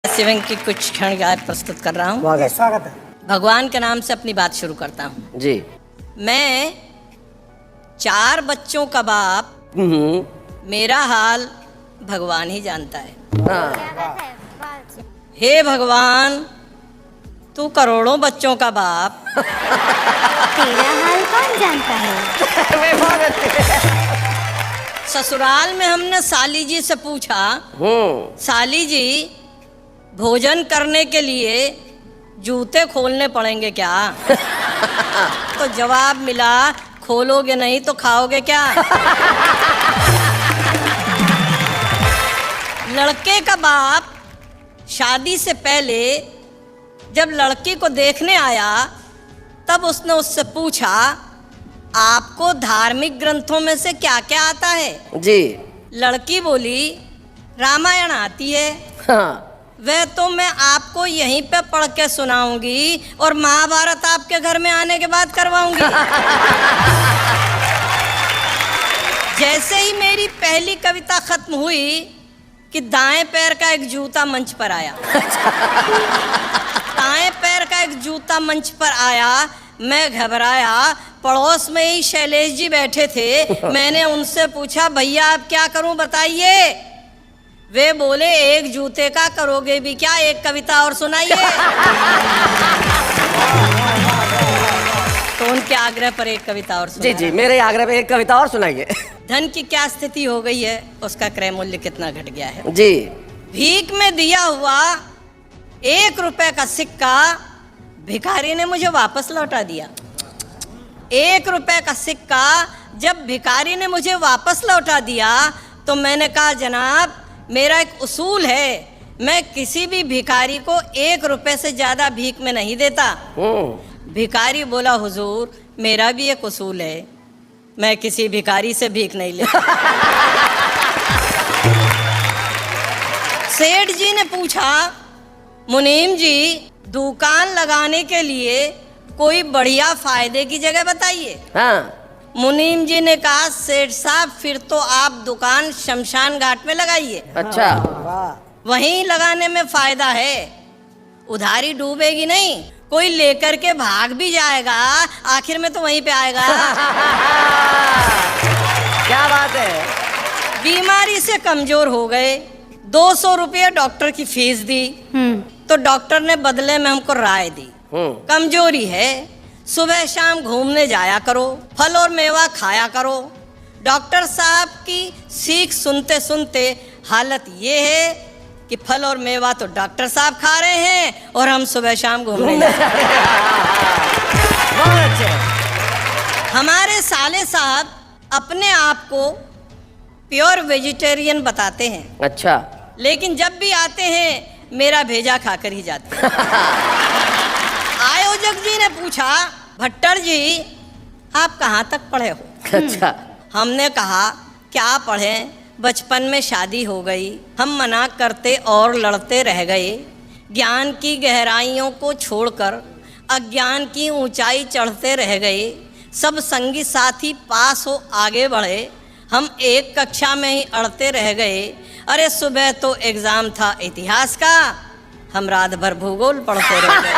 शिवंग की कुछ क्षण याद प्रस्तुत कर रहा हूँ। स्वागत है। भगवान के नाम से अपनी बात शुरू करता हूँ। जी। मैं 4 बच्चों का बाप, मेरा हाल भगवान ही जानता है। हे भगवान, तू करोड़ों बच्चों का बाप, तेरा हाल कौन जानता है? ससुराल में हमने साली जी से पूछा, साली जी भोजन करने के लिए जूते खोलने पड़ेंगे क्या? तो जवाब मिला, खोलोगे नहीं तो खाओगे क्या? लड़के का बाप शादी से पहले जब लड़की को देखने आया तब उसने उससे पूछा, आपको धार्मिक ग्रंथों में से क्या क्या आता है? जी। लड़की बोली, रामायण आती है। हाँ। वह तो मैं आपको यहीं पे पढ़ के सुनाऊंगी और महाभारत आपके घर में आने के बाद करवाऊंगी। जैसे ही मेरी पहली कविता खत्म हुई कि दाएं पैर का एक जूता मंच पर आया। दाएं पैर का एक जूता मंच पर आया, मैं घबराया। पड़ोस में ही शैलेश जी बैठे थे। मैंने उनसे पूछा, भैया आप क्या करूं बताइए? वे बोले, एक जूते का करोगे भी क्या, एक कविता और सुनाइए। तो उनके आग्रह पर एक कविता और जी जी, मेरे आग्रह पे एक कविता और सुनाइए। धन की क्या स्थिति हो गई है, उसका क्रय मूल्य कितना घट गया है। जी। भीख में दिया हुआ 1 रुपए का सिक्का भिखारी ने मुझे वापस लौटा दिया। 1 रुपए का सिक्का जब भिखारी ने मुझे वापस लौटा दिया तो मैंने कहा, जनाब मेरा एक उसूल है, मैं किसी भी भिखारी को 1 रुपए से ज्यादा भीख में नहीं देता। भिखारी बोला, हुजूर मेरा भी एक उसूल है, मैं किसी भिखारी से भीख नहीं लेता। सेठ जी ने पूछा, मुनीम जी दुकान लगाने के लिए कोई बढ़िया फायदे की जगह बताइए। हाँ। मुनीम जी ने कहा, सेठ साहब फिर तो आप दुकान शमशान घाट में लगाइए। अच्छा। वहीं लगाने में फायदा है, उधारी डूबेगी नहीं, कोई लेकर के भाग भी जाएगा, आखिर में तो वहीं पे आएगा। क्या बात है। बीमारी से कमजोर हो गए, 200 रुपये डॉक्टर की फीस दी। तो डॉक्टर ने बदले में हमको राय दी, कमजोरी है, सुबह शाम घूमने जाया करो, फल और मेवा खाया करो। डॉक्टर साहब की सीख सुनते सुनते हालत ये है कि फल और मेवा तो डॉक्टर साहब खा रहे हैं और हम सुबह शाम घूमने जा रहे हैं। हमारे साले साहब अपने आप को प्योर वेजिटेरियन बताते हैं। अच्छा। लेकिन जब भी आते हैं मेरा भेजा खाकर ही जाते हैं। आयोजक जी ने पूछा, भट्टर जी आप कहाँ तक पढ़े हो? अच्छा। हमने कहा, क्या पढ़ें, बचपन में शादी हो गई, हम मना करते और लड़ते रह गए। ज्ञान की गहराइयों को छोड़कर अज्ञान की ऊंचाई चढ़ते रह गए। सब संगी साथी पास हो आगे बढ़े, हम एक कक्षा में ही अड़ते रह गए। अरे सुबह तो एग्जाम था इतिहास का, हम रात भर भूगोल पढ़ते रह गए।